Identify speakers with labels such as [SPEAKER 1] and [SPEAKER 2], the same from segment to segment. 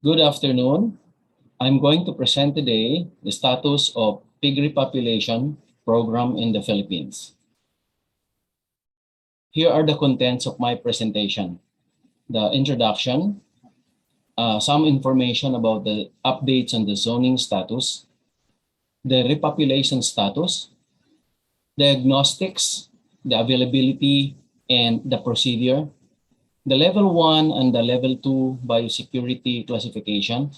[SPEAKER 1] Good afternoon. I'm going to present today the status of pig repopulation program in the Philippines. Here are the contents of my presentation. The introduction, some information about the updates on the zoning status, the repopulation status, diagnostics, the availability and the procedure, the level 1 and the level 2 biosecurity classification,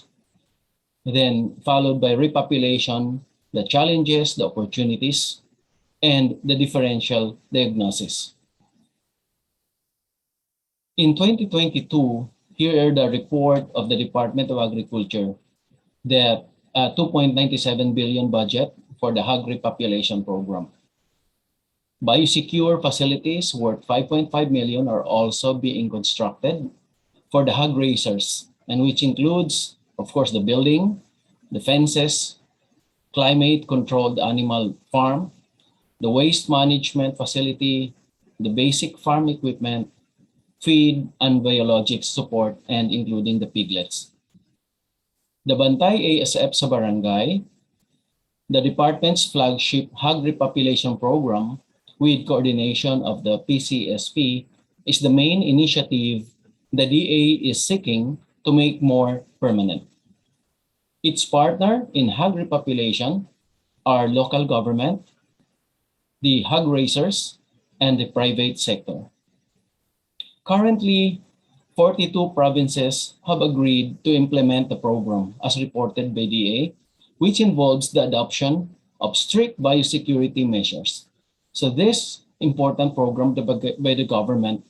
[SPEAKER 1] then followed by repopulation, the challenges, the opportunities, and the differential diagnosis. In 2022, here are the report of the Department of Agriculture that 2.97 billion budget for the hog repopulation program. Biosecure facilities worth 5.5 million are also being constructed for the hog raisers, and which includes, of course, the building, the fences, climate-controlled animal farm, the waste management facility, the basic farm equipment, feed and biologics support, and including the piglets. The Bantay ASF sa barangay, the department's flagship hog repopulation program with coordination of the PCSP is the main initiative the DA is seeking to make more permanent. Its partner in hog repopulation are local government, the hog raisers, and the private sector. Currently, 42 provinces have agreed to implement the program as reported by DA, which involves the adoption of strict biosecurity measures. So this important program by the government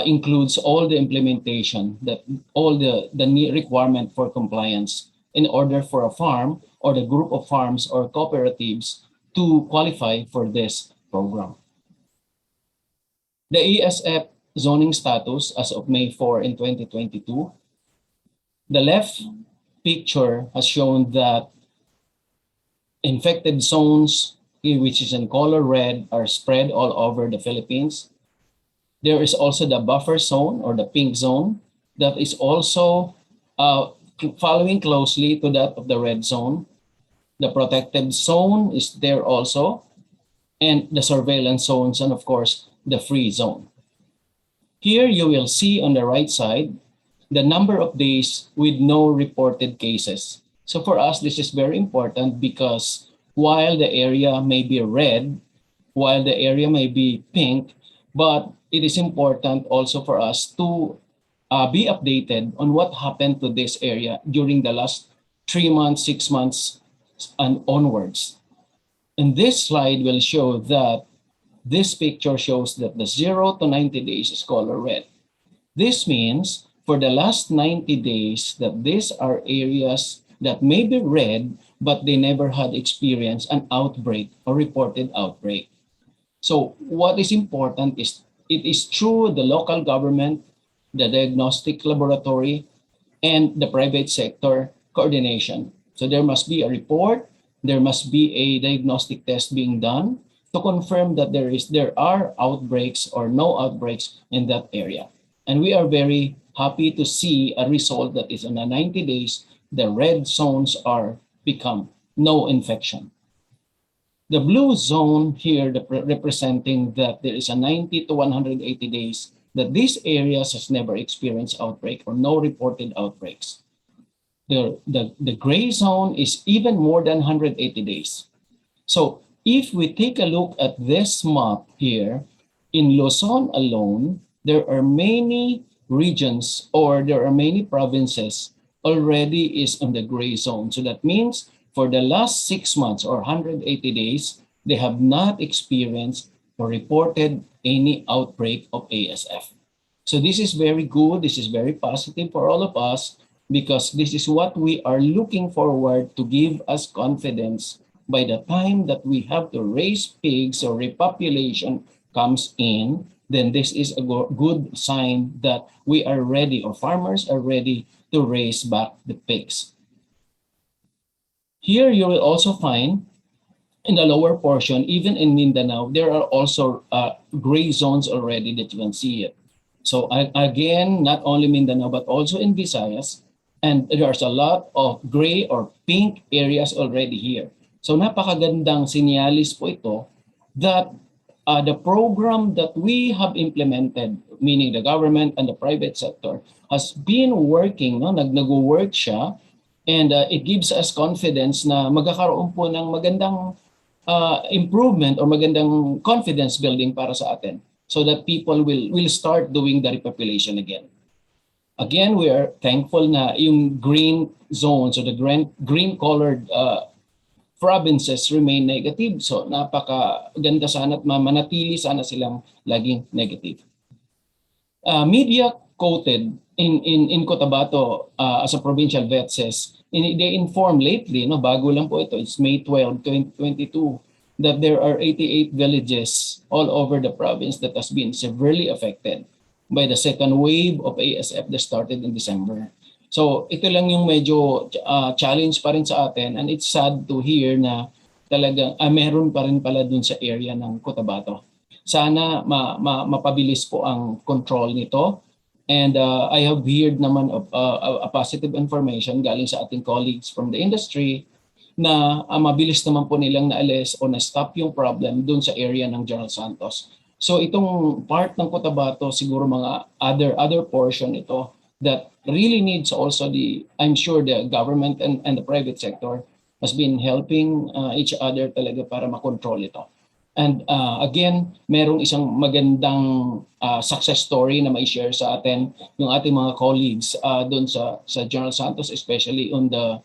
[SPEAKER 1] includes all the implementation, that all the requirement for compliance in order for a farm or the group of farms or cooperatives to qualify for this program. The ASF Zoning Status as of May 4 in 2022, the left picture has shown that infected zones, which is in color red, are spread all over the Philippines. There is also the buffer zone or the pink zone that is also following closely to that of the red zone. The protected zone is there also, and the surveillance zones, and of course, the free zone. Here you will see on the right side the number of days with no reported cases. So for us, this is very important because while the area may be red, while the area may be pink, but it is important also for us to be updated on what happened to this area during the last 3 months, 6 months, and onwards. And this slide will show that this picture shows that the 0 to 90 days is color red. This means for the last 90 days that these are areas that may be red, but they never had experienced an outbreak or reported outbreak. So what is important is it is through the local government, the Diagnostic Laboratory, and the private sector coordination. So there must be a report, there must be a diagnostic test being done to confirm that there are outbreaks or no outbreaks in that area. And we are very happy to see a result that is in the 90 days, the red zones are become no infection. The blue zone here representing that there is a 90 to 180 days that these areas has never experienced outbreak or no reported outbreaks. The gray zone is even more than 180 days. So if we take a look at this map here, in Luzon alone, there are many regions or there are many provinces already is on the gray zone. So that means for the last 6 months or 180 days, they have not experienced or reported any outbreak of ASF. So this is very good. This is very positive for all of us because this is what we are looking forward to give us confidence by the time that we have to raise pigs or repopulation comes in, then this is a good sign that we are ready or farmers are ready to raise back the pigs. Here you will also find in the lower portion, even in Mindanao, there are also gray zones already that you can see it. So again, not only Mindanao, but also in Visayas, And there's a lot of gray or pink areas already here. So napakagandang sinyalis po ito that the program that we have implemented, meaning the government and the private sector, has been working, no? Nag-work siya, and it gives us confidence na magkakaroon po ng magandang improvement or magandang confidence building para sa atin so that people will start doing the repopulation again. Again, we are thankful na yung green zones or the green colored provinces remain negative. So napakaganda sana at manatili sana silang laging negative. Media quoted in Cotabato as a provincial vet says, they informed lately, no, bago lang po ito, it's May 12, 2022, that there are 88 villages all over the province that has been severely affected by the second wave of ASF that started in December. So ito lang yung medyo challenge pa rin sa atin, and it's sad to hear na talagang meron pa rin pala dun sa area ng Cotabato. Sana mapabilis po ang control nito. And I have heard naman of a positive information galing sa ating colleagues from the industry na mabilis naman po nilang naalis o na-stop yung problem dun sa area ng General Santos. So itong part ng Cotabato, siguro mga other portion ito that really needs also I'm sure the government and the private sector has been helping each other talaga para makontrol ito. And again, merong isang magandang success story na may share sa atin yung ating mga colleagues doon sa General Santos, especially on the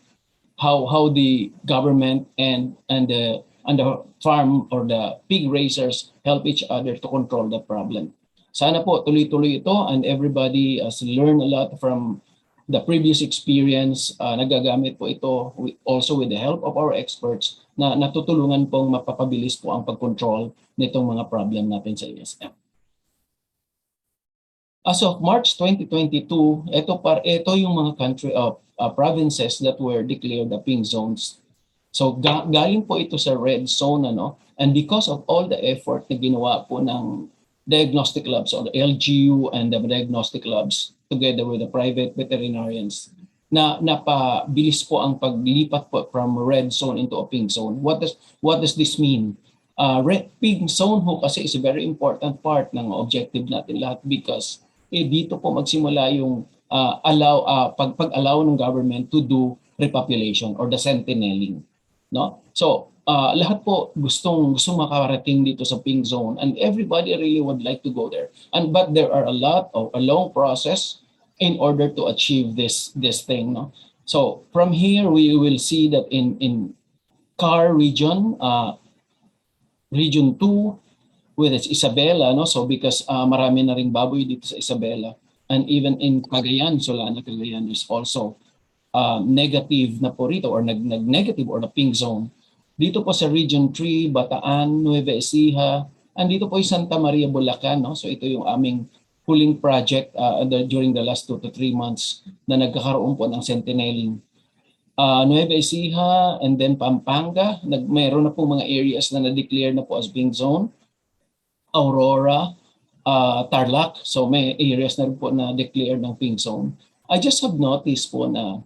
[SPEAKER 1] how the government and the farm or the pig raisers help each other to control the problem. Sana po tuloy-tuloy ito and everybody has learned a lot from the previous experience. Nagagamit po ito also with the help of our experts na natutulungan pong mapapabilis po ang pag-control nitong mga problem natin sa ASF. As of March 2022, ito yung mga country of provinces that were declared the pink zones. So galing po ito sa red zone, ano? And because of all the effort na ginawa po ng diagnostic labs or the LGU and the diagnostic labs together with the private veterinarians, na napabilis po ang paglipat po from red zone into a pink zone. What does this mean? Red pink zone ho kasi is a very important part ng objective natin lahat because dito po magsimula yung pag-allow ng government to do repopulation or the sentineling, no? So lahat po gustong makarating dito sa pink zone and everybody really would like to go there. But there are a long process in order to achieve this thing, no? So from here we will see that in CAR region, region 2 with its Isabela, no? So because marami na ring baboy dito sa Isabela, and even in Cagayan, Solana, Cagayan is also negative na po rito or nag-negative or na pink zone. Dito po sa Region 3, Bataan, Nueva Ecija, and dito po yung Santa Maria, Bulacan, no? So ito yung aming huling project during the last 2 to 3 months na nagkakaroon po ng sentineling. Nueva Ecija and then Pampanga, mayroon na po mga areas na na-declare na po as pink zone. Aurora, Tarlac, so may areas na rin po na declare ng pink zone. I just have noticed po na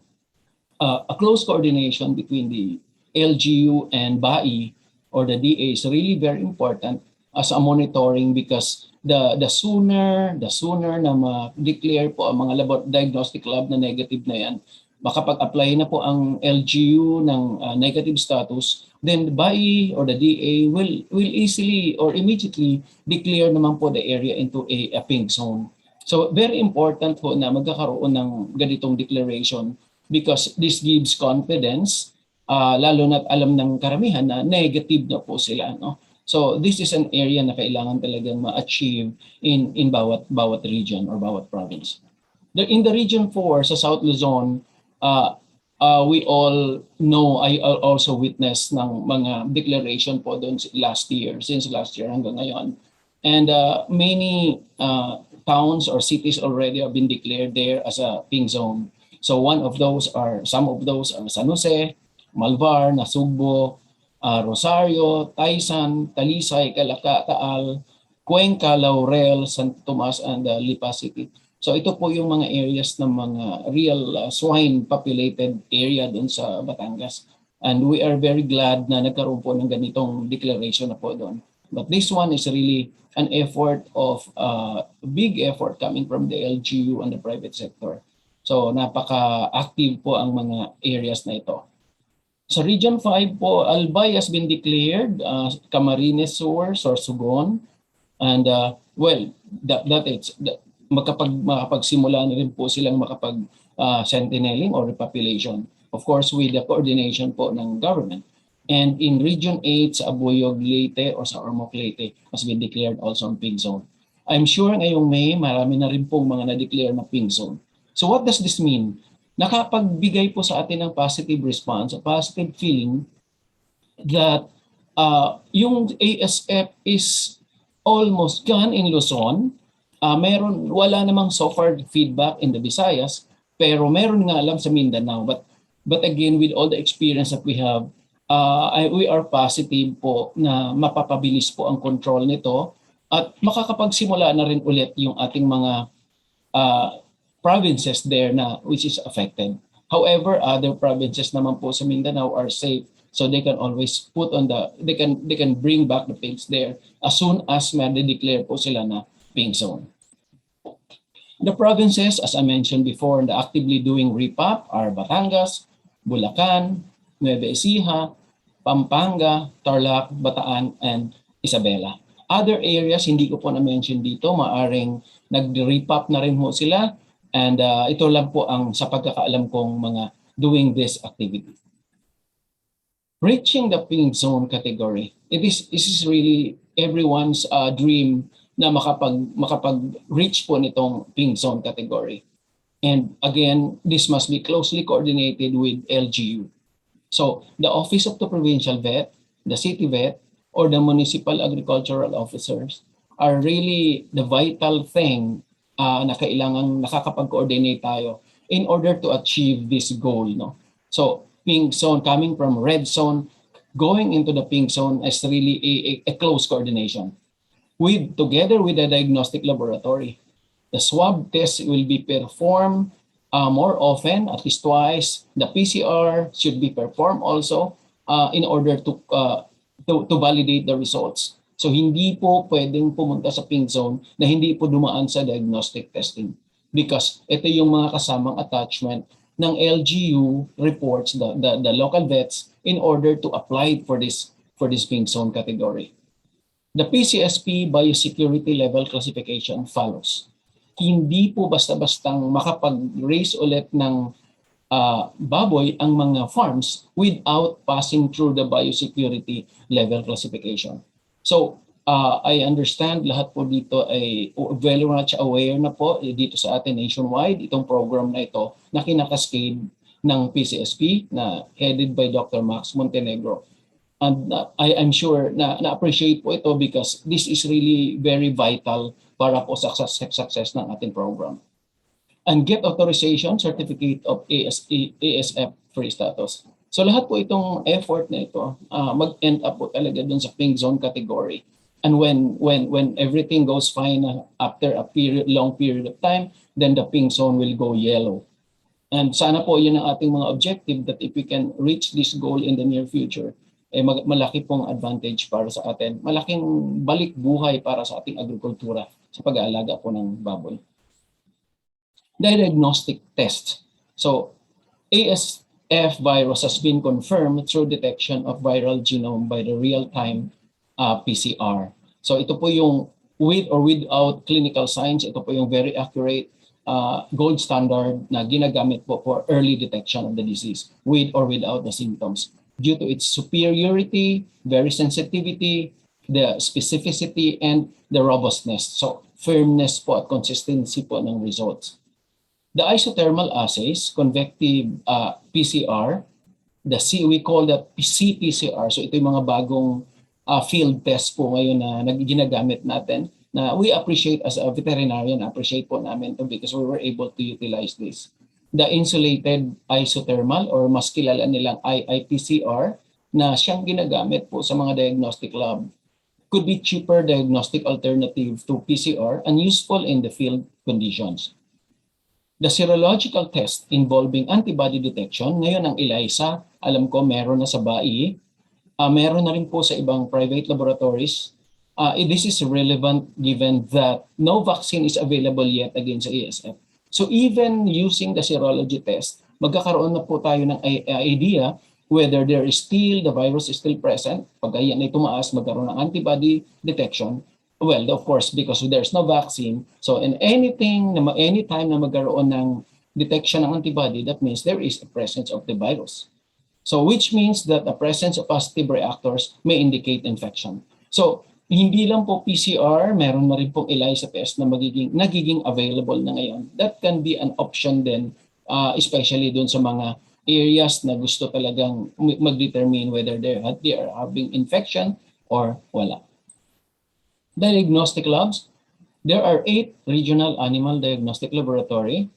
[SPEAKER 1] a close coordination between the LGU and BAI or the DA is really very important as a monitoring because the sooner na ma-declare po ang mga diagnostic lab na negative na yan, makapag-apply na po ang LGU ng negative status, then the BAI or the DA will easily or immediately declare naman po the area into a pink zone. So very important po na magkakaroon ng ganitong declaration because this gives confidence, lalo na't alam ng karamihan na negative na po sila, no? So this is an area na kailangan talagang ma-achieve in bawat region or bawat province. In the region 4 sa South Luzon, we all know, I also witnessed ng mga declaration po doon since last year hanggang ngayon. And many towns or cities already have been declared there as a pink zone. So some of those are San Jose, Malvar, Nasugbo, Rosario, Taysan, Talisay, Calaca, Taal, Cuenca, Laurel, San Tomas, and Lipa City. So ito po yung mga areas ng mga real swine populated area doon sa Batangas. And we are very glad na nagkaroon po ng ganitong declaration na po doon. But this one is really an effort of big effort coming from the LGU and the private sector. So napaka-active po ang mga areas na ito. Sa Region 5 po, Albay has been declared Camarines Sur, Sorsogon, and makapagsimula na rin po silang sentinelling or repopulation. Of course, with the coordination po ng government. And in Region 8 sa Abuyog, Leyte or sa Ormoc, Leyte has been declared also on pink zone. I'm sure ngayong May, marami na rin pong mga na-declare na pink zone. So what does this mean? Nakapagbigay po sa atin ng positive response, a positive feeling that yung ASF is almost gone in Luzon. Wala namang so far feedback in the Visayas, pero meron nga alam sa Mindanao. But again, with all the experience that we have, we are positive po na mapapabilis po ang control nito at makakapagsimula na rin ulit yung ating mga provinces there na which is affected. However, other provinces naman po sa Mindanao are safe, so they can always put on they can bring back the pigs there as soon as ma-declare po sila na pink zone. The provinces, as I mentioned before, na actively doing Repop are Batangas, Bulacan, Nueva Ecija, Pampanga, Tarlac, Bataan, and Isabela. Other areas, hindi ko po na-mention dito, maaring nag-repop na rin po sila. And ito lang po ang sa pagkakaalam kong mga doing this activity. Reaching the pink zone category, this is really everyone's dream na makapag-reach po nitong pink zone category. And again, this must be closely coordinated with LGU. So the Office of the Provincial Vet, the City Vet, or the Municipal Agricultural Officers are really the vital thing na kailangang nakakapag-coordinate tayo in order to achieve this goal. No? So pink zone, coming from red zone, going into the pink zone is really a close coordination. Together with the diagnostic laboratory, the swab test will be performed more often, at least twice. The PCR should be performed also in order to validate the results. So hindi po pwedeng pumunta sa pink zone na hindi po dumaan sa diagnostic testing because ito yung mga kasamang attachment ng LGU reports, the local vets, in order to apply for this pink zone category. The PCSP biosecurity level classification follows. Hindi po basta-bastang makapag-raise ulit ng baboy ang mga farms without passing through the biosecurity level classification. So I understand lahat po dito ay very much aware na po dito sa atin nationwide itong program na ito na kinakascade ng PCSP na headed by Dr. Max Montenegro. And I'm sure na na-appreciate po ito because this is really very vital para po sa success ng ating program. And get authorization certificate of ASF free status. So lahat po itong effort na ito mag-end up po talaga dun sa pink zone category. And when everything goes fine after a long period of time, then the pink zone will go yellow. And sana po yun ang ating mga objective that if we can reach this goal in the near future, malaki pong advantage para sa atin. Malaking balik buhay para sa ating agrikultura sa pag-aalaga po ng baboy. Diagnostic Tests. So ASF virus has been confirmed through detection of viral genome by the real-time PCR. So ito po yung with or without clinical signs, ito po yung very accurate gold standard na ginagamit po for early detection of the disease with or without the symptoms due to its superiority, very sensitivity, the specificity, and the robustness. So firmness po at consistency po ng results. The isothermal assays, convective PCR, we call that CPCR. So ito yung mga bagong field test po ngayon na ginagamit natin na we appreciate as a veterinarian, appreciate po namin ito because we were able to utilize this. The insulated isothermal or mas kilala nilang IIPCR na siyang ginagamit po sa mga diagnostic lab could be cheaper diagnostic alternative to PCR and useful in the field conditions. The serological test involving antibody detection, ngayon ang ELISA, alam ko meron na sa BAI, meron na rin po sa ibang private laboratories. This is relevant given that no vaccine is available yet against ASF. So even using the serology test, magkakaroon na po tayo ng idea whether there is still, the virus is still present. Pag yan ay tumaas, magkaroon ng antibody detection. Well, of course, because there's no vaccine. So in anytime na magkaroon ng detection ng antibody, that means there is a presence of the virus. So which means that the presence of positive reactors may indicate infection. So hindi lang po PCR, meron na rin pong ELISA test na nagiging available na ngayon. That can be an option then, especially dun sa mga areas na gusto talagang mag-determine whether they are having infection or wala. Diagnostic labs, there are 8 regional animal diagnostic laboratory,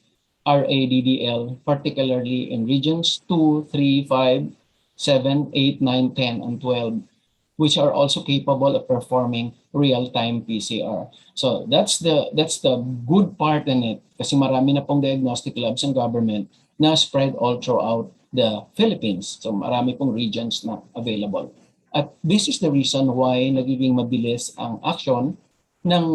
[SPEAKER 1] RADDL, particularly in regions 2, 3, 5, 7, 8, 9, 10, and 12, which are also capable of performing real-time PCR. So that's the good part in it, kasi marami na pong diagnostic labs ng government na spread all throughout the Philippines. So marami pong regions na available. At this is the reason why nagiging mabilis ang action ng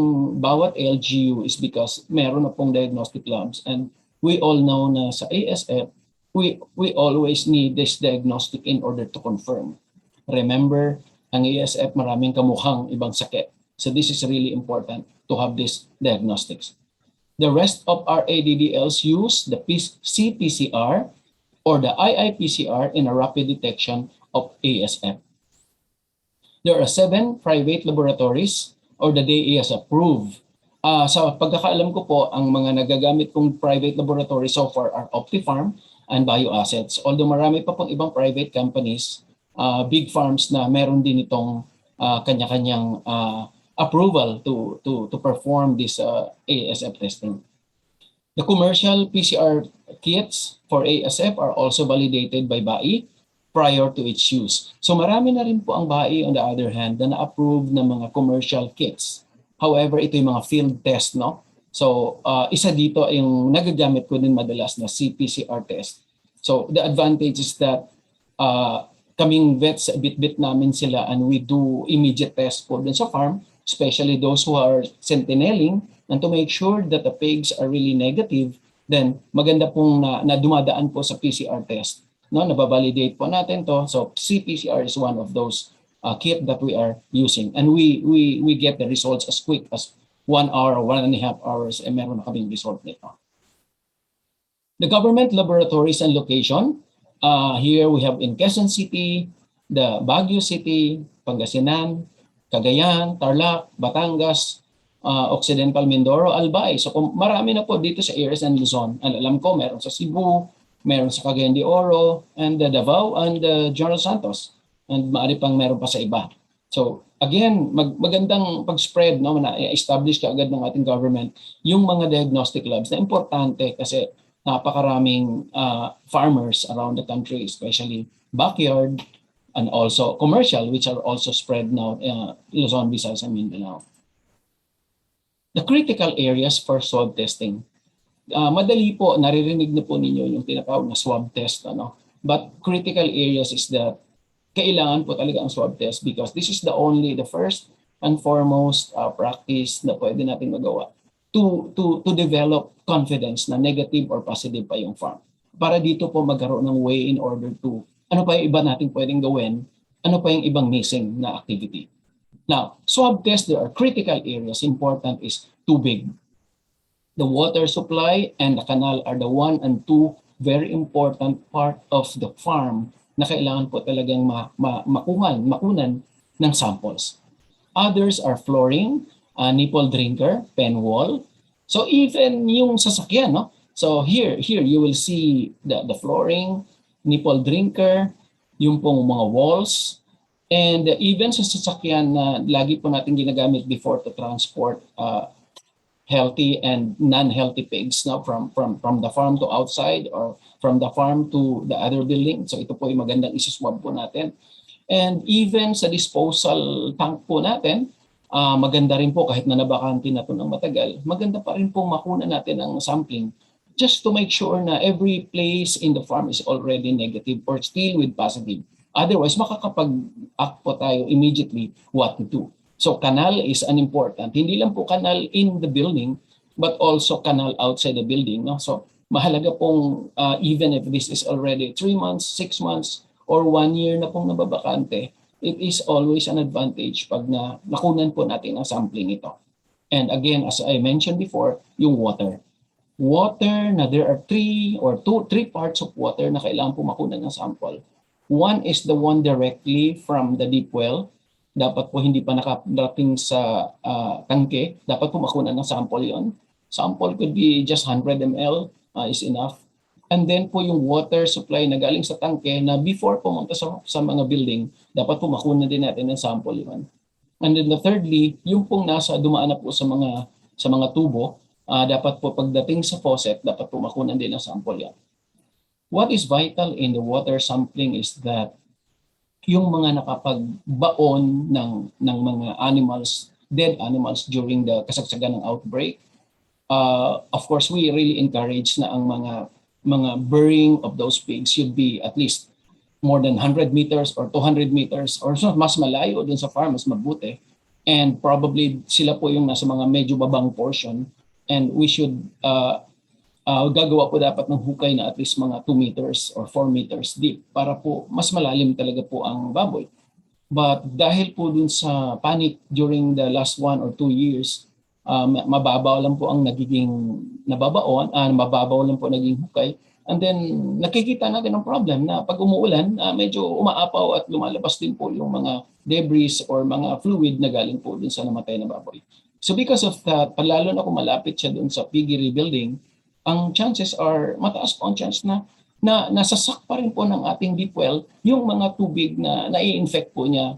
[SPEAKER 1] bawat LGU is because meron na pong diagnostic labs, and we all know na sa ASF, we always need this diagnostic in order to confirm. Remember, ang ASF maraming kamukhang ibang sakit. So this is really important to have this diagnostics. The rest of our ADDLs use the CPCR or the IIPCR in a rapid detection of ASF. There are 7 private laboratories or the DA is approved. Sa pagkakaalam ko po, ang mga nagagamit kong private laboratory so far are Optifarm and Bioassets. Although marami pa pong ibang private companies, big farms na meron din itong kanya-kanyang approval to perform this ASF testing. The commercial PCR kits for ASF are also validated by BAI prior to its use. So marami na rin po ang BAI on the other hand na na-approve ng mga commercial kits. However, ito yung mga field test, no? So isa dito yung nagagamit ko din madalas na CPCR test. So the advantage is that kaming vets, bit-bit namin sila and we do immediate test po dun sa farm, especially those who are sentineling, and to make sure that the pigs are really negative, then maganda pong na dumadaan po sa PCR test. No, nababalidate po natin to. So CPCR is one of those kit that we are using, and we get the results as quick as 1 hour or 1.5 hours, and meron na kaming result nito. The government laboratories and location, here we have in Quezon City, the Baguio City, Pangasinan, Cagayan, Tarlac, Batangas, Occidental Mindoro, Albay. So marami na po dito sa areas and Luzon. And alam ko meron sa Cebu, meron sa Cagayan de Oro, and Davao, and General Santos. And maaari pang meron pa sa iba. So again, magandang pag-spread, no, na-establish ka agad ng ating government yung mga diagnostic labs na importante kasi napakaraming farmers around the country, especially backyard and also commercial, which are also spread now Luzon, Visayas, and Mindanao. The critical areas for swab testing. Madali po, naririnig na po ninyo yung tinatawag na swab test. Ano? But critical areas is that kailangan po talaga ang swab test because this is the first and foremost practice na pwede natin magawa to develop confidence na negative or positive pa yung farm. Para dito po magkaroon ng way in order to, ano pa yung iba natin pwedeng gawin, ano pa yung ibang missing na activity. Now, swab test, there are critical areas. Important is tubig. The water supply and the canal are the 1 and 2 very important part of the farm na kailangan po talagang makunan ng samples. Others are flooring, nipple drinker, pen wall. So even yung sasakyan, no? So here you will see the flooring, nipple drinker, yung pong mga walls, and even sa sasakyan na lagi po natin ginagamit before to transport healthy and non-healthy pigs, no, from the farm to outside or from the farm to the other building. So ito po yung magandang isuswab po natin. And even sa disposal tank po natin, maganda rin po kahit na nabakante na ito ng matagal, maganda pa rin po makuna natin ang sampling just to make sure na every place in the farm is already negative or still with positive. Otherwise, makakapag-act po tayo immediately what to do. So canal is an important. Hindi lang po canal in the building, but also canal outside the building. No? So mahalaga pong even if this is already 3 months, 6 months, or 1 year na pong nababakante, it is always an advantage pag nakunan po natin ang sampling ito. And again, as I mentioned before, yung water. Water na there are three parts of water na kailangan po makunan ng sample. One is the one directly from the deep well. Dapat po hindi pa nakadating sa tangke. Dapat po makunan ng sample yon. Sample could be just 100 ml is enough. And then po yung water supply na galing sa tangke na before pumunta sa mga building, dapat po makunan din natin ng sample yon. And then the thirdly, yung pong dumaan na po sa mga tubo, dapat po pagdating sa faucet, dapat po makunan din ang sample yan. What is vital in the water sampling is that yung mga nakapagbaon ng mga animals, dead animals during the kasagsagan ng outbreak, of course, we really encourage na ang mga burying of those pigs should be at least more than 100 meters or 200 meters or so, mas malayo dun sa farm, mas mabuti. And probably sila po yung nasa mga medyo babang portion. And we should gagawa po dapat ng hukay na at least mga 2 meters or 4 meters deep para po mas malalim talaga po ang baboy. But dahil po dun sa panic during the last 1 or 2 years, mababaw lang po ang nagiging nababaon, mababaw lang po naging hukay. And then nakikita natin ang problem na pag umuulan, medyo umaapaw at lumalabas din po yung mga debris or mga fluid na galing po dun sa namatay na baboy. So because of that, lalo na kung malapit siya dun sa piggery building, ang chances are, mataas po ang chance na nasasak pa rin po ng ating deep well yung mga tubig na nai-infect po niya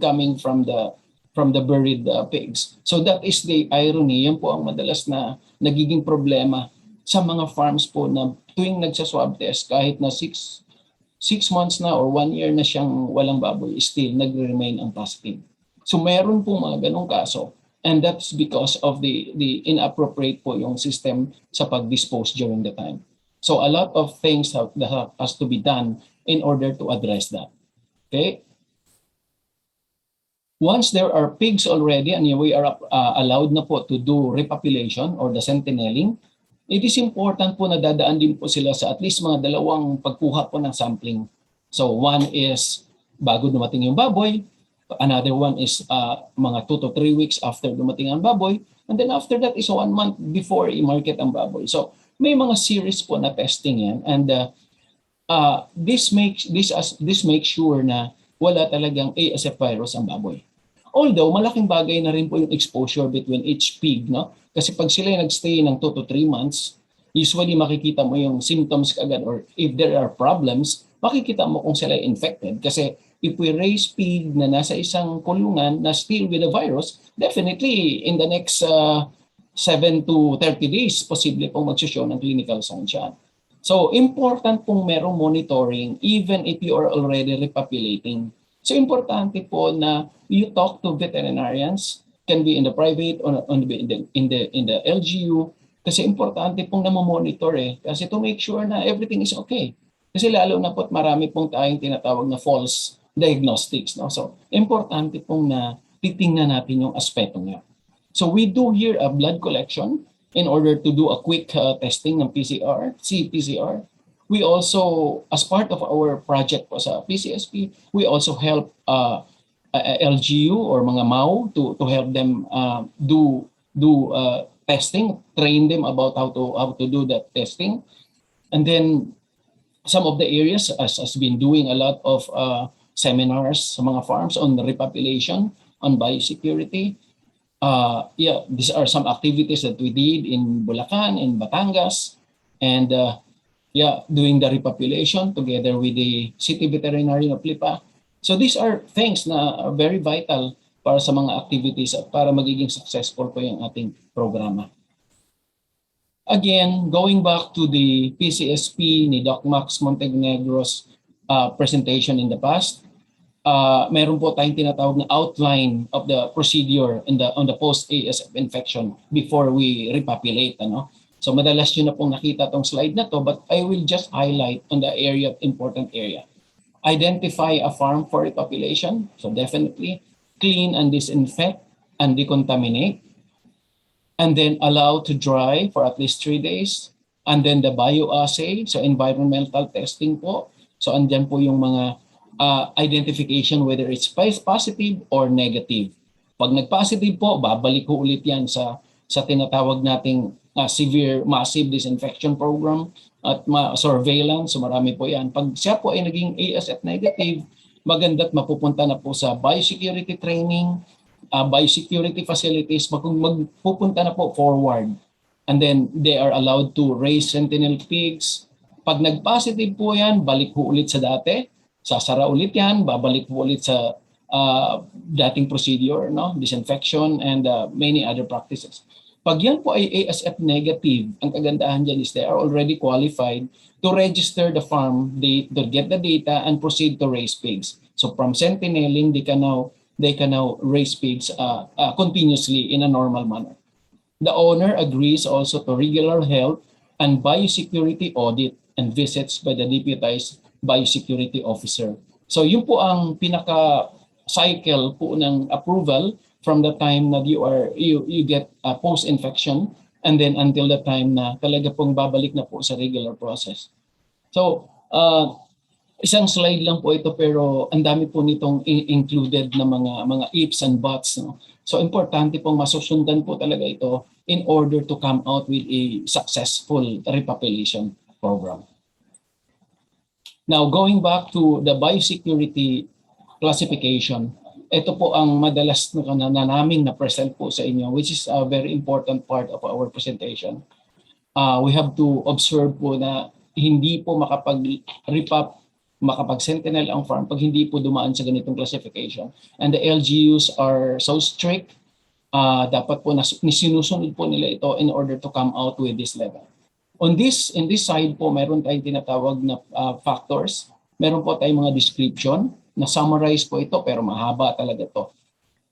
[SPEAKER 1] coming from the buried pigs. So that is the irony. Yan po ang madalas na nagiging problema sa mga farms po na tuwing nagsa-swab test, kahit na 6 months na or 1 year na siyang walang baboy, still nagre-remain ang positive. So meron po mga ganong kaso. And that's because of the inappropriate po yung system sa pag-dispose during the time. So a lot of things has to be done in order to address that. Okay? Once there are pigs already and we are allowed na po to do repopulation or the sentinelling, it is important po na dadaan din po sila sa at least mga 2 pagkuha po ng sampling. So one is bago dumating yung baboy, another one is mga 2 to 3 weeks after dumating ang baboy, and then after that is 1 month before i-market ang baboy. So may mga series po na testing yan, and this makes sure na wala talagang ASF virus ang baboy. Although malaking bagay na rin po yung exposure between each pig, no? Kasi pag sila nagstay ng 2 to 3 months, usually makikita mo yung symptoms kagad, or if there are problems, makikita mo kung sila infected. Kasi if we raise pig na nasa isang kulungan na still with the virus, definitely in the next 7 to 30 days, posible pong mag-show ng clinical signs yan. So important pong merong monitoring even if you are already repopulating. So importante po na you talk to veterinarians, can be in the private or in the LGU, kasi importante pong namomonitor kasi to make sure na everything is okay. Kasi lalo na po't marami pong tayong tinatawag na false diagnostics, no? So importante pong na titingnan natin yung aspeto niya. So we do here a blood collection in order to do a quick testing ng PCR. We also, as part of our project po sa PCSP, we also help LGU or mga MAU to help them do testing, train them about how to do that testing. And then some of the areas has been doing a lot of seminars sa mga farms on repopulation, on biosecurity. These are some activities that we did in Bulacan, in Batangas, and doing the repopulation together with the city veterinarian of Lipa. So these are things na are very vital para sa mga activities at para magiging successful po yung ating programa. Again, going back to the PCSP ni Doc Max Montenegro's presentation in the past, meron po tayong tinatawag na outline of the procedure on the post-ASF infection before we repopulate. So madalas yun na pong nakita tong slide na to, but I will just highlight on the important area. Identify a farm for repopulation. So definitely clean and disinfect and decontaminate. And then allow to dry for at least 3 days. And then the bioassay, so environmental testing po. So andyan po yung mga identification whether it's positive or negative. Pag nag-positive po, babalik ko ulit yan sa tinatawag nating severe massive disinfection program at surveillance. So marami po yan. Pag siya po ay naging ASF negative, maganda't mapupunta na po sa biosecurity training, biosecurity facilities, magpupunta na po forward. And then they are allowed to raise sentinel pigs. Pag nag-positive po yan, balik po ulit sa dati. Sasara ulit yan, babalik po ulit sa dating procedure, no? Disinfection and many other practices. Pag yan po ay ASF negative, ang kagandahan dyan is they are already qualified to register the farm, to get the data and proceed to raise pigs. So from sentineling, they can now raise pigs continuously in a normal manner. The owner agrees also to regular health and biosecurity audit and visits by the deputized biosecurity officer. So yun po ang pinaka-cycle po ng approval from the time that you get a post-infection and then until the time na talaga pong babalik na po sa regular process. So isang slide lang po ito pero ang dami po nitong included na mga ifs and buts, no? So importante pong masusundan po talaga ito in order to come out with a successful repopulation program. Now going back to the biosecurity classification, ito po ang madalas na naming na-present po sa inyo, which is a very important part of our presentation. We have to observe po na hindi po makapag-repop, makapag-sentinel ang farm pag hindi po dumaan sa ganitong classification. And the LGUs are so strict, dapat po sinusunod po nila ito in order to come out with this level. In this side po, meron tayong tinatawag na factors. Meron po tayong mga description na summarize po ito pero mahaba talaga to.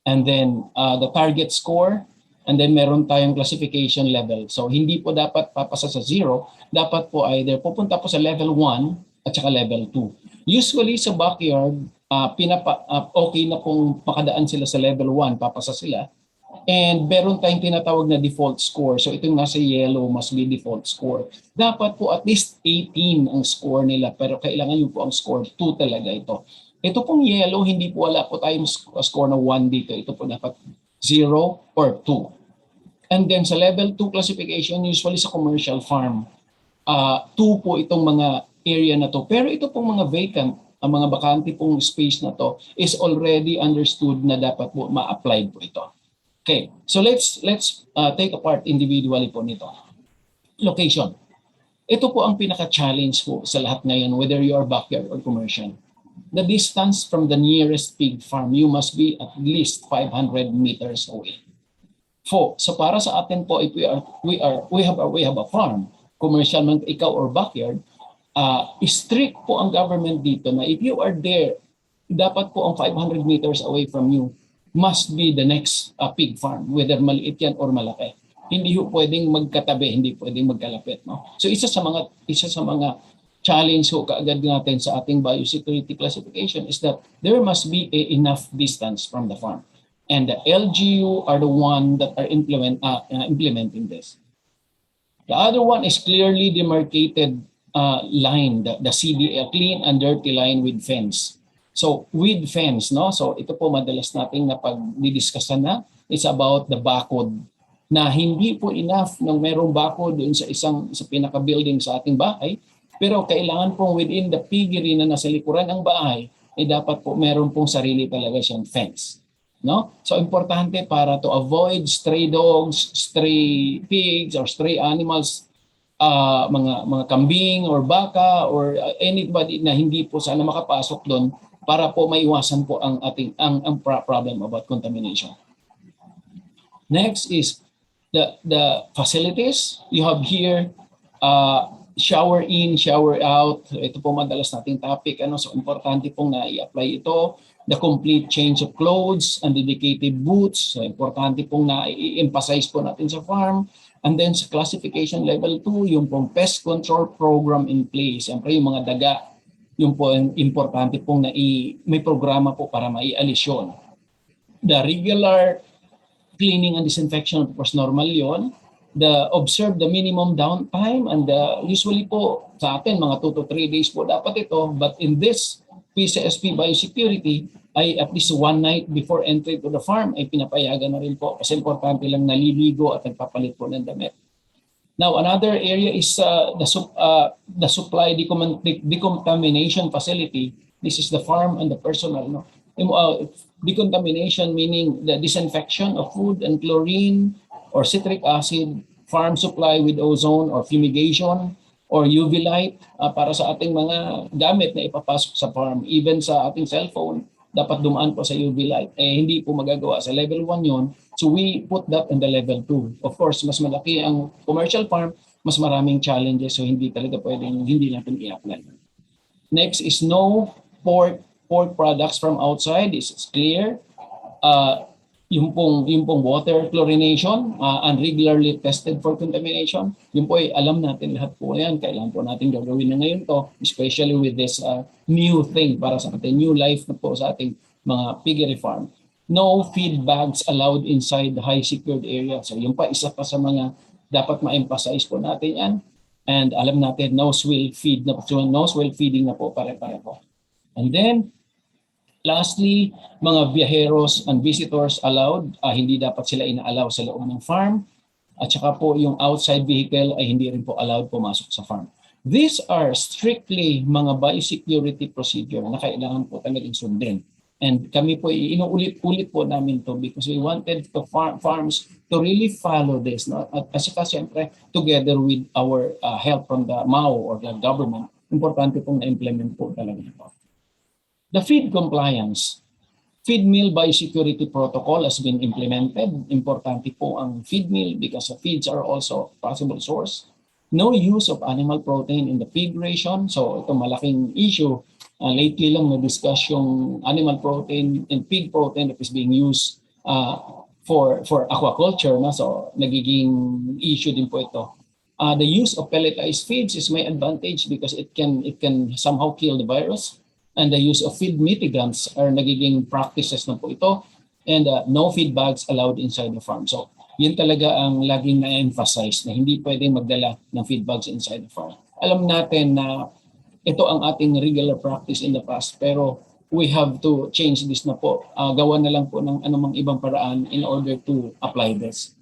[SPEAKER 1] And then the target score, and then meron tayong classification level. So hindi po dapat papasa sa 0, dapat po either pupunta po sa level 1 at saka level 2. Usually sa backyard, okay na kung makadaan sila sa level 1, papasa sila. And meron tayong tinatawag na default score. So itong nasa yellow must be default score. Dapat po at least 18 ang score nila, pero kailangan yun po ang score 2 talaga ito. Ito pong yellow, hindi po wala po tayong score na 1 dito. Ito po dapat 0 or 2. And then sa level 2 classification, usually sa commercial farm, 2 po itong mga area na to. Pero ito pong mga vacant, ang mga bakante pong space na to is already understood na dapat po ma-apply po ito. Okay, so let's take apart individually po nito. Location. Ito po ang pinaka-challenge po sa lahat ngayon, whether you are backyard or commercial. The distance from the nearest pig farm, you must be at least 500 meters away. So para sa atin po, if we have a farm, commercial man ikaw or backyard, strict po ang government dito na if you are there, dapat po ang 500 meters away from you must be the next pig farm, whether maliit yan or malaki. Hindi po pwedeng magkatabi, hindi pwedeng magkalapit, no? So isa sa mga challenge ko kaagad natin sa ating biosecurity classification is that there must be enough distance from the farm. And the LGU are the one that are implementing this. The other one is clearly demarcated line, the CDL, clean and dirty line with fence. So with fence, no? So ito po madalas nating napag-discussan na, it's about the barcode na hindi po enough nang merong barcode doon sa pinaka-building sa ating bahay, pero kailangan pong within the piggery na nasa likuran ng bahay, dapat po meron pong sarili talaga siyang fence. No? So importante para to avoid stray dogs, stray pigs, or stray animals, mga kambing or baka or anybody na hindi po sana makapasok doon para po maiwasan po ang problem about contamination. Next is the facilities. You have here shower in, shower out. Ito po madalas nating topic. So importante pong na i-apply ito. the complete change of clothes and dedicated boots. So importante pong na-emphasize po natin sa farm. And then sa classification level 2, yung pong pest control program in place. Siyempre yung mga daga, yung po importante pong may programa po para maialis yun. The regular cleaning and disinfection, of course, normal yon. Observe the minimum downtime and usually po sa atin mga 2 to 3 days po dapat ito. But in this PCSP biosecurity ay at least 1 night before entry to the farm ay pinapayagan na rin po kasi importante lang naliligo at nagpapalit po ng damit. Now another area is the supply decontamination facility. This is the farm and the personnel. No? Decontamination meaning the disinfection of food and chlorine or citric acid, farm supply with ozone or fumigation or UV light para sa ating mga gamit na ipapasok sa farm. Even sa ating cellphone, dapat dumaan po sa UV light. Hindi po magagawa sa level 1 yon. So we put that in the level 2. Of course, mas malaki ang commercial farm, mas maraming challenges. So hindi talaga pwedeng hindi natin i-apply. Next is no pork products from outside. This is clear. Yung pong water chlorination, unregularly tested for contamination. Yung po ay alam natin lahat po yan. Kailangan po natin gagawin na ngayon to, especially with this new thing para sa ating new life na po sa ating mga piggery farm. No feed bags allowed inside the high secured area. So yung pa isa pa sa mga dapat ma-emphasize po natin yan. And alam natin no swill feeding na po pare-pareho. And then lastly, mga biyaheros and visitors allowed, hindi dapat sila ina-allow sa loob ng farm. At saka po yung outside vehicle ay hindi rin po allowed pumasok sa farm. These are strictly mga biosecurity procedure na kailangan po talagang sundin. And kami po inuulit-ulit po namin to because we wanted the farms to really follow this. No? At saka siyempre, together with our help from the MAO or the government, importante pong na-implement po talaga ito. The feed compliance. Feed meal biosecurity protocol has been implemented. Importante po ang feed meal because feeds are also a possible source. No use of animal protein in the pig ration. So ito malaking issue. Lately lang na-discuss yung animal protein and pig protein that is being used for aquaculture. No? So nagiging issue din po ito. The use of pelletized feeds is my advantage because it can somehow kill the virus. And the use of feed mitigants are nagiging practices na po ito. And no feed bags allowed inside the farm. So yun talaga ang laging na-emphasize na hindi pwedeng magdala ng feed bags inside the farm. Alam natin na ito ang ating regular practice in the past pero we have to change this na po. Gawa na lang po ng anumang ibang paraan in order to apply this.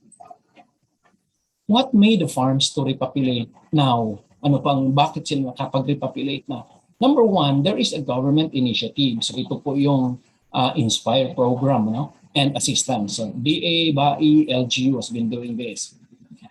[SPEAKER 1] What made the farms to repopulate now? Bakit sila nakapag-repopulate na? Number 1, there is a government initiative. So ito po yung Inspire program, no? And assistance. So DA, BAI, LGU has been doing this.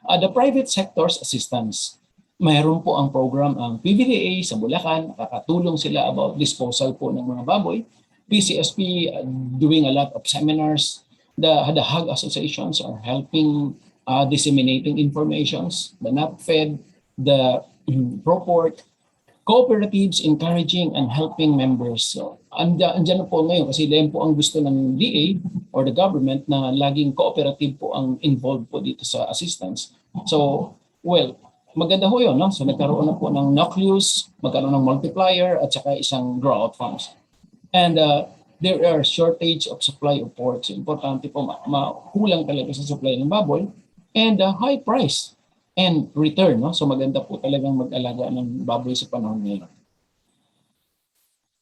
[SPEAKER 1] The private sector's assistance. Mayroon po ang program ang PBDA sa Bulacan. Nakakatulong sila about disposal po ng mga baboy. PCSP doing a lot of seminars. The hog associations are helping disseminating informations. The NAPFED, the ProPort, cooperatives encouraging and helping members. So, andyan na po ngayon kasi dahil po ang gusto ng DA or the government na laging cooperative po ang involved po dito sa assistance. So, well, maganda ho yun. No? So, nagkaroon na po ng nucleus, magkaroon ng multiplier at saka isang grow-out farms. And there are shortage of supply of pork. So, importante po makulang talaga sa supply ng baboy and high price and return. No? So maganda po talagang mag-alaga ng baboy sa panahon ngayon.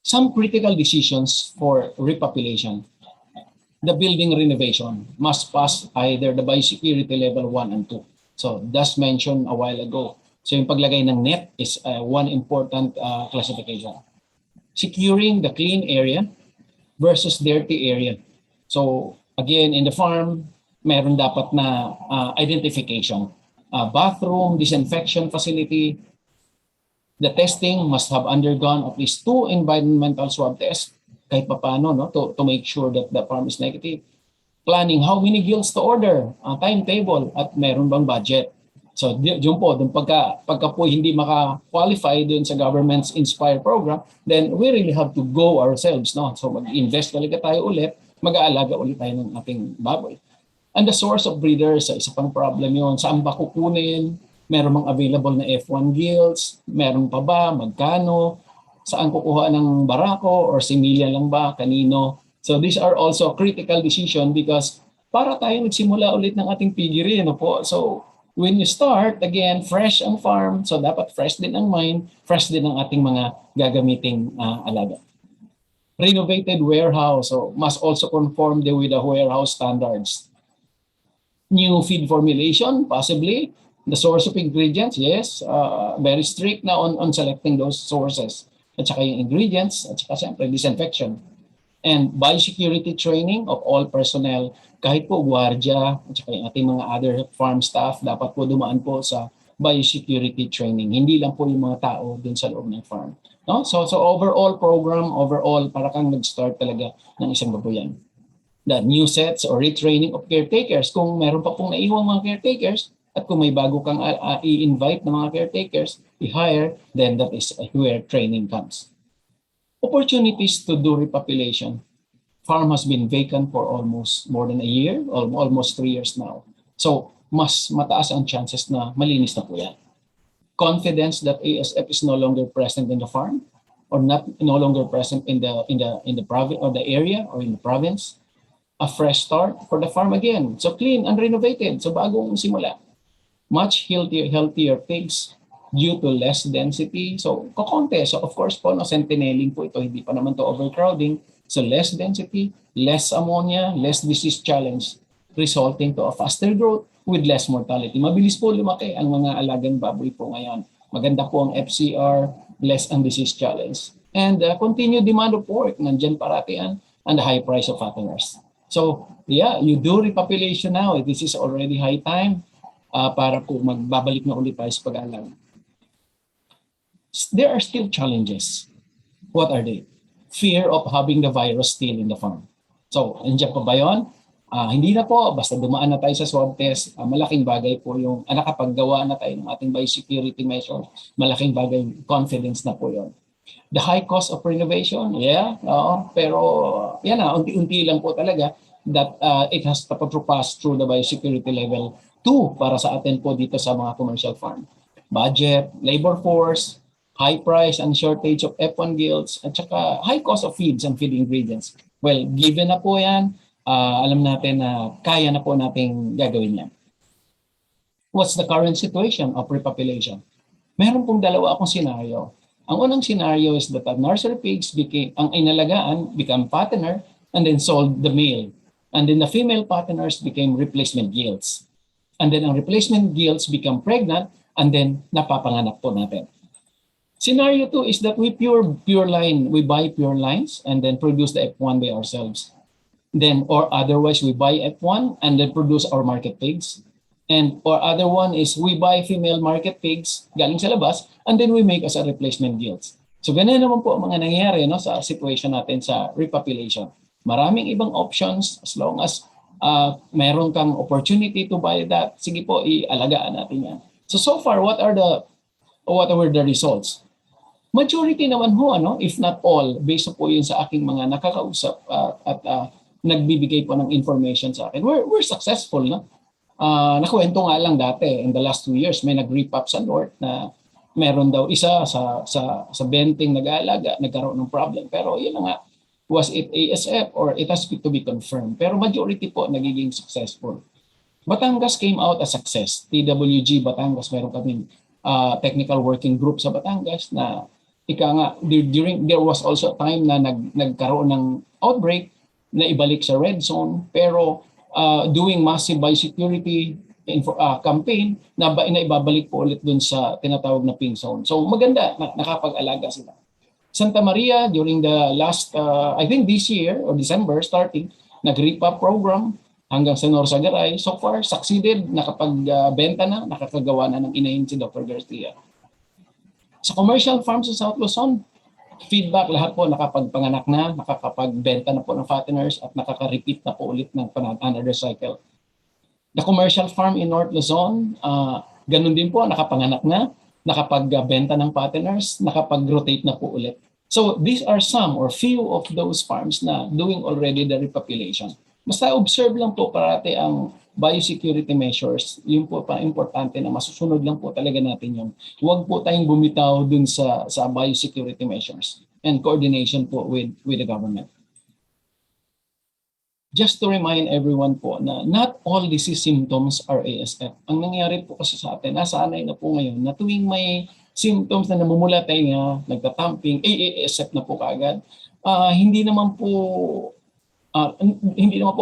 [SPEAKER 1] Some critical decisions for repopulation. The building renovation must pass either the biosecurity level 1 and 2. So that's mentioned a while ago. So yung paglagay ng net is one important classification. Securing the clean area versus dirty area. So again, in the farm, meron dapat na identification. Bathroom, disinfection facility. The testing must have undergone at least 2 environmental swab tests kahit paano, no, to make sure that the farm is negative. Planning how many gilts to order, timetable, at meron bang budget. So yun po, pagka po hindi maka-qualify dun sa government's Inspire program, then we really have to go ourselves, no? So mag-invest talaga tayo ulit, mag-aalaga ulit tayo ng ating baboy. And the source of breeders, isa pang problem yun. Saan ba kukunin? Meron bang available na F1 gilts? Meron pa ba? Magkano? Saan kukuha ng barako? Or similya lang ba? Kanino? So these are also critical decision because para tayo nagsimula ulit ng ating piggery, ano po? So when you start, again, fresh ang farm. So dapat fresh din ang mind, fresh din ang ating mga gagamiting alaga. Renovated warehouse, so must also conform with the warehouse standards. New feed formulation, possibly. The source of ingredients, yes. Very strict na on selecting those sources. At saka yung ingredients, at saka siyempre disinfection. And biosecurity training of all personnel, kahit po gwardiya, at saka yung ating mga other farm staff, dapat po dumaan po sa biosecurity training. Hindi lang po yung mga tao dun sa loob ng farm. No? So overall program, para kang nag-start talaga ng isang babuyan. The new sets or retraining of caretakers. Kung meron pa pong naiwang mga caretakers at kung may bago kang i-invite ng mga caretakers, i-hire, then that is where training comes. Opportunities to do repopulation. Farm has been vacant for almost more than a year, almost 3 years now. So mas mataas ang chances na malinis na po yan. Confidence that ASF is no longer present in the farm or no longer present in the province or the area or in the province. A fresh start for the farm again. So clean and renovated. So bagong simula. Much healthier pigs due to less density. So kokonte. So of course po, no, centennialing po ito. Hindi pa naman to overcrowding. So less density, less ammonia, less disease challenge, resulting to a faster growth with less mortality. Mabilis po lumaki ang mga alagang baboy po ngayon. Maganda po ang FCR, less ang disease challenge. And continued demand of pork. Nandyan parati and the high price of fatteners. So, yeah, you do repopulation now. This is already high time para po magbabalik na ulit tayo sa pag-alaga. There are still challenges. What are they? Fear of having the virus still in the farm. So, nandiyan pa ba yun? Hindi na po, basta dumaan na tayo sa swab test, malaking bagay po yung nakapaggawa na tayo ng ating biosecurity measures, malaking bagay, confidence na po yun. The high cost of renovation, yeah, pero yan na, unti-unti lang po talaga that it has to pass through the biosecurity level 2 para sa atin po dito sa mga commercial farm. Budget, labor force, high price and shortage of F1 gilts, at saka high cost of feeds and feed ingredients. Well, given na po yan, alam natin na kaya na po nating gagawin yan. What's the current situation of repopulation? Meron pong dalawa akong scenario. Ang unang scenario is that nursery pigs ang inalagaan become fattener and then sold the male. And then the female fatteners became replacement gilts. And then ang replacement gilts become pregnant and then napapanganak po natin. Scenario 2 is that we buy pure lines and then produce the F1 by ourselves. Then or otherwise we buy F1 and then produce our market pigs. And or other one is we buy female market pigs galing sa labas and then we make as a replacement gilts. So ganun naman po ang mga nangyayari, no, sa situation natin sa repopulation. Maraming ibang options as long as meron kang opportunity to buy that. Sige po, ialagaan natin yan. So far, what were the results? Majority naman ho, if not all, based po yun sa aking mga nakakausap at nagbibigay po ng information sa akin. We're successful, no? Nakwento nga lang dati, in the last 2 years, may nag-repop sa North na meron daw isa sa benting nag-aalaga, nagkaroon ng problem. Pero yun na nga, was it ASF or it has to be confirmed. Pero majority po nagiging successful. Batangas came out as success. TWG Batangas, meron kaming technical working group sa Batangas na there was also a time na nagkaroon ng outbreak na ibalik sa red zone, pero doing massive biosecurity campaign na ibabalik po ulit dun sa tinatawag na pink zone. So maganda, nakapag-alaga sila. Santa Maria, during the last, I think this year or December starting, nag-repop program hanggang sa Norsagaray. So far, succeeded, nakapagbenta na, nakakagawa na ng inahin si Dr. Garcia. Sa commercial farms sa South Luzon, feedback, lahat po nakapagpanganak na, nakakapagbenta na po ng fatteners at nakaka-repeat na po ulit ng another cycle. The commercial farm in North Luzon, Ganun din po, nakapanganak na, nakapagbenta ng paterners, nakapag-rotate na po ulit. So these are some or few of those farms na doing already the repopulation. Basta observe lang po parati ang biosecurity measures. Yun po pa importante na masusunod lang po talaga natin yun. Huwag po tayong bumitaw dun sa biosecurity measures and coordination po with the government. Just to remind everyone po na not all disease symptoms are ASF. Ang nangyari po kasi sa atin, nasanay na po ngayon na tuwing may symptoms na namumula tayo, nagtatamping, ASF na po kaagad. Hindi naman po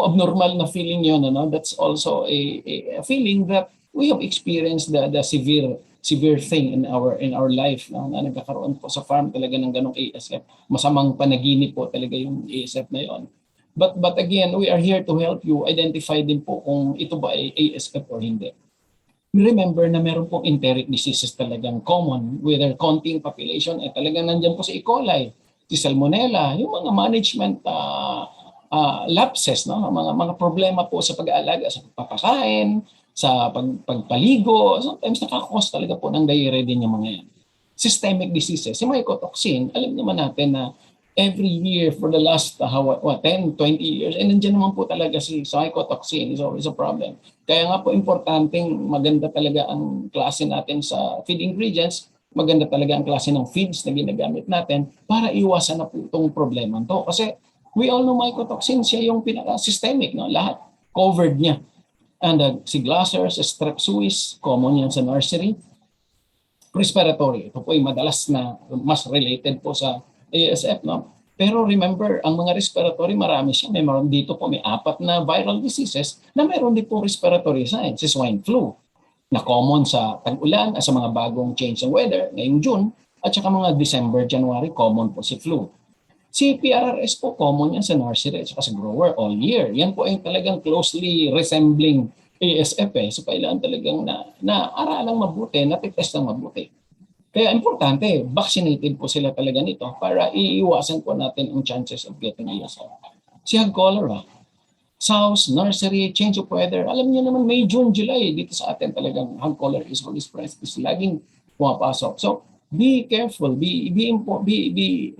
[SPEAKER 1] abnormal na feeling yun. Ano? That's also a feeling that we have experienced the severe thing in our life na nagkakaroon po sa farm talaga ng ganong ASF. Masamang panaginip po talaga yung ASF na yon. But again, we are here to help you identify din po kung ito ba ay ASF or hindi. Remember na meron pong enteric diseases talagang common, whether konting population, talagang nandyan po si E. coli, si Salmonella, yung mga management lapses, no? mga problema po sa pag-aalaga, sa pagpapakain, sa pagpaligo, sometimes nakakos talaga po ng diarrhea din yung mga yan. Systemic diseases, si mycotoxin, alam naman natin na every year for the last 10, 20 years, nandiyan naman po talaga si mycotoxin is always a problem. Kaya nga po importanteng maganda talaga ang klase natin sa feed ingredients, maganda talaga ang klase ng feeds na ginagamit natin para iwasan na po itong problema to. Kasi we all know mycotoxin, siya yung pinaka-systemic, no? Lahat covered niya. And si Glassers, Strep suis, common yan sa nursery. Respiratory, ito po ay madalas na mas related po sa ASF, no? Pero remember, ang mga respiratory, marami siya. Meron dito po, may 4 na viral diseases na meron din po respiratory signs. Si swine flu, na common sa tag-ulan at sa mga bagong change ng weather, ngayong June, at saka mga December, January, common po si flu. Si PRRS po, common yan sa nursery at saka sa grower all year. Yan po ay talagang closely resembling ASF. So kailangan talagang na-aralang mabuti, natitest ng mabuti. Kaya importante, vaccinated po sila talaga nito para iiwasan po natin ang chances of getting ASF. Si hog cholera, sows, nursery, change of weather. Alam niyo naman, May, June, July, dito sa atin talagang hog cholera is always present. Is laging pumapasok. So, be careful, be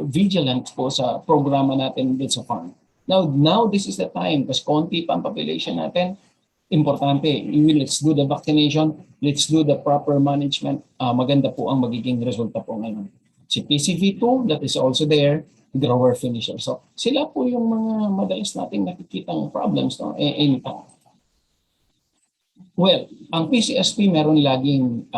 [SPEAKER 1] vigilant po sa programa natin dito sa farm. Now this is the time kasi konti pa ang population natin. Importante, let's do the vaccination, let's do the proper management. Maganda po ang magiging resulta po ngayon. Si PCV2, that is also there, grower finisher. So sila po yung mga madalas nating nakikitang problems, no? Anytime. Well, ang PCSP meron laging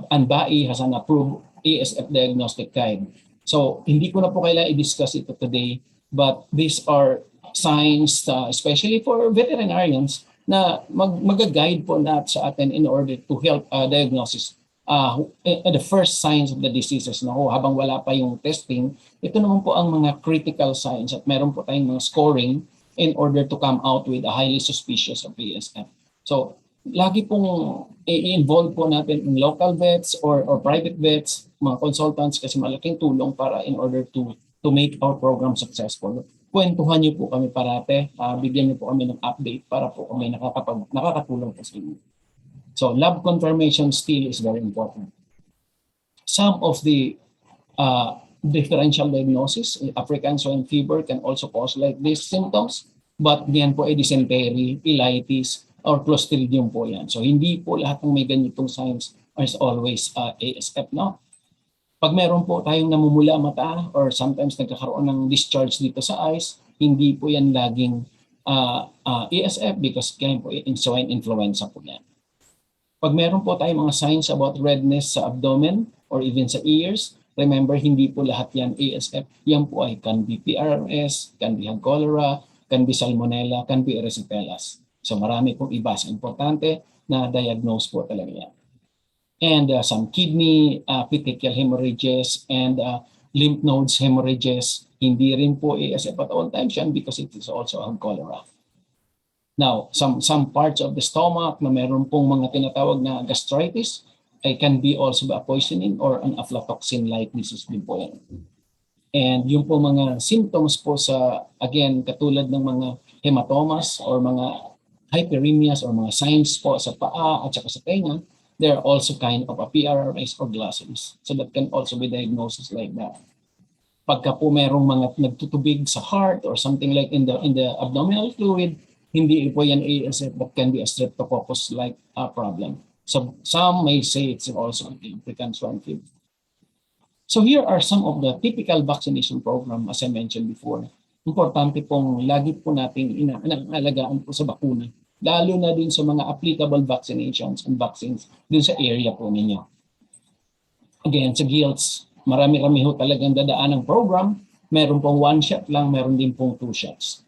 [SPEAKER 1] anbai has an approved ASF diagnostic guide. So hindi ko na po kailangan i-discuss ito today, but these are signs, especially for veterinarians, na mag-guide po sa atin in order to help diagnosis the first signs of the diseases. Habang wala pa yung testing, ito naman po ang mga critical signs at meron po tayong mga scoring in order to come out with a highly suspicious of ASF. So, lagi pong i-involve po natin in local vets or private vets, mga consultants, kasi malaking tulong para in order to make our program successful. Kwentuhan niyo po kami parate, bigyan niyo po kami ng update para po kami nakakatulong po sa inyo. So lab confirmation still is very important. Some of the differential diagnosis, African swine fever can also cause like these symptoms, but diyan po ay dysentery, ileitis, or Clostridium po yan. So hindi po lahat ng may ganitong signs is always ASF, no? Pag meron po tayong namumula mata or sometimes nagkakaroon ng discharge dito sa eyes, hindi po yan laging ASF because kaya po in swine influenza po yan. Pag meron po tayong mga signs about redness sa abdomen or even sa ears, remember hindi po lahat yan ASF. Yan po ay can be PRRS, can be hog cholera, can be salmonella, can be erysipelas. So marami pong iba. So importante na diagnose po talaga yan. And some kidney petechial hemorrhages and lymph nodes hemorrhages, hindi rin po ASF at all times yan because it is also hog cholera. Now, some parts of the stomach na meron pong mga tinatawag na gastritis, can be also a poisoning or an aflatoxin-like disease din po yan. And yung po mga symptoms po sa, again, katulad ng mga hematomas or mga hyperemias or mga signs po sa paa at saka sa tenga, there are also kind of a PRRS or glossaries. So that can also be diagnosis like that. Pagka po merong mga nagtutubig sa heart or something like in the abdominal fluid, hindi po yan ASF, but can be a streptococcus-like problem. So some may say it's also an African swine fever. So here are some of the typical vaccination program as I mentioned before. Importante pong lagi po natin inaalagaan po sa bakuna, lalo na dun sa mga applicable vaccinations and vaccines dun sa area po ninyo. Again, sa GILTS, marami-rami ho talagang dadaan ng program. Meron pong 1 shot lang, meron din pong 2 shots.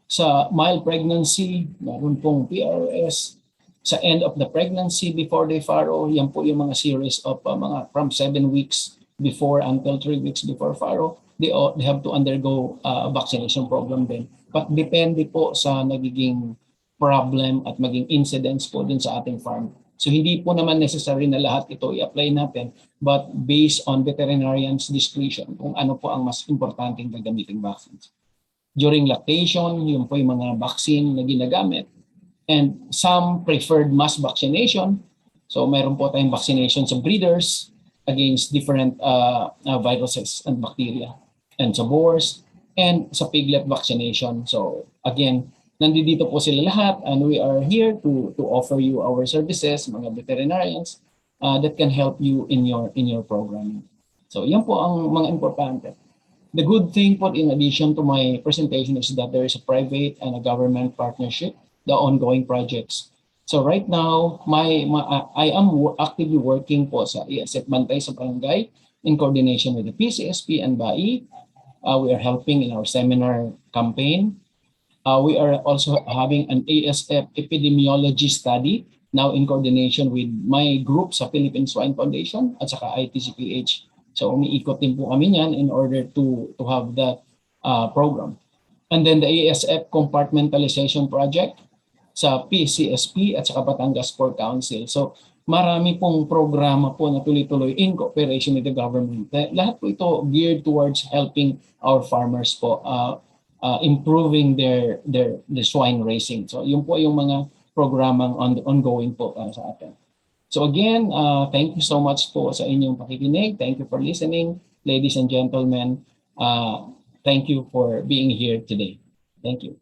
[SPEAKER 1] Sa mild pregnancy, meron pong PRS. Sa end of the pregnancy, before they farrow, yan po yung mga series of mga from 7 weeks before until 3 weeks before farrow. They have to undergo a vaccination program din. But depende po sa nagiging problem at maging incidence po din sa ating farm. So hindi po naman necessary na lahat ito i-apply natin, but based on veterinarian's discretion kung ano po ang mas importanteng gagamiting vaccines. During lactation, yun po yung mga vaccine na ginagamit. And some preferred mass vaccination. So meron po tayong vaccination sa breeders against different viruses and bacteria. And sa boars, and sa piglet vaccination. So again, nandito po sila lahat and we are here to offer you our services, mga veterinarians, that can help you in your programming. So yan po ang mga importante. The good thing po in addition to my presentation is that there is a private and a government partnership, the ongoing projects. So right now, I am actively working po sa ASF Bantay sa Barangay in coordination with the PCSP and BAI. We are helping in our seminar campaign. We are also having an ASF epidemiology study now in coordination with my group sa Philippine Swine Foundation at saka ITCPH. So umiikot din po kami niyan in order to have that program. And then the ASF compartmentalization project sa PCSP at saka Batangas Sport Council. So marami pong programa po na tuloy-tuloy in cooperation with the government. Lahat po ito geared towards helping our farmers po improving their swine raising. So yun po yung mga programang ongoing po para sa atin. So again, thank you so much po sa inyong pakikinig. Thank you for listening. Ladies and gentlemen, thank you for being here today. Thank you.